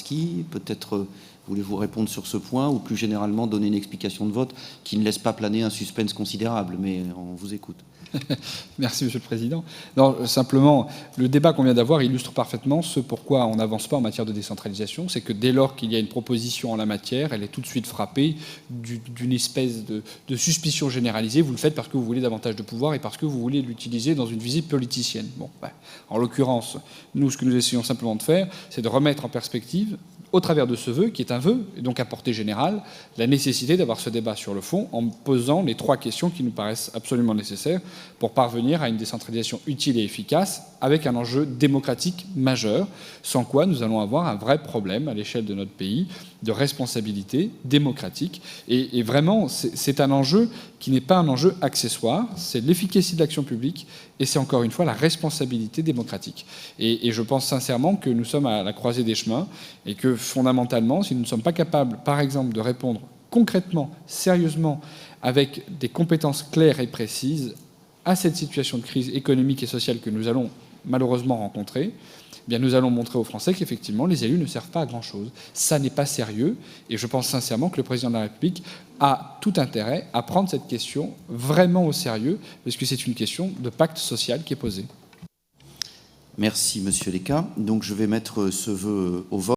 Karski. Peut-être voulez-vous répondre sur ce point ou plus généralement donner une explication de vote qui ne laisse pas planer un suspense considérable, mais on vous écoute. Merci, Monsieur le Président. Non, simplement, le débat qu'on vient d'avoir illustre parfaitement ce pourquoi on n'avance pas en matière de décentralisation. C'est que dès lors qu'il y a une proposition en la matière, elle est tout de suite frappée d'une espèce de suspicion généralisée. Vous le faites parce que vous voulez davantage de pouvoir et parce que vous voulez l'utiliser dans une visée politicienne. Bon, en l'occurrence, nous, ce que nous essayons simplement de faire, c'est de remettre en perspective, au travers de ce vœu, qui est un vœu, et donc à portée générale, la nécessité d'avoir ce débat sur le fond en posant les 3 questions qui nous paraissent absolument nécessaires pour parvenir à une décentralisation utile et efficace avec un enjeu démocratique majeur, sans quoi nous allons avoir un vrai problème à l'échelle de notre pays de responsabilité démocratique. Et vraiment, c'est un enjeu qui n'est pas un enjeu accessoire, c'est l'efficacité de l'action publique et c'est encore une fois la responsabilité démocratique. Et je pense sincèrement que nous sommes à la croisée des chemins et que fondamentalement, si nous ne sommes pas capables, par exemple, de répondre concrètement, sérieusement, avec des compétences claires et précises à cette situation de crise économique et sociale que nous allons malheureusement rencontrer, eh bien nous allons montrer aux Français qu'effectivement les élus ne servent pas à grand-chose. Ça n'est pas sérieux et je pense sincèrement que le président de la République a tout intérêt à prendre cette question vraiment au sérieux parce que c'est une question de pacte social qui est posée. Merci, Monsieur Lecas. Donc je vais mettre ce vœu au vote.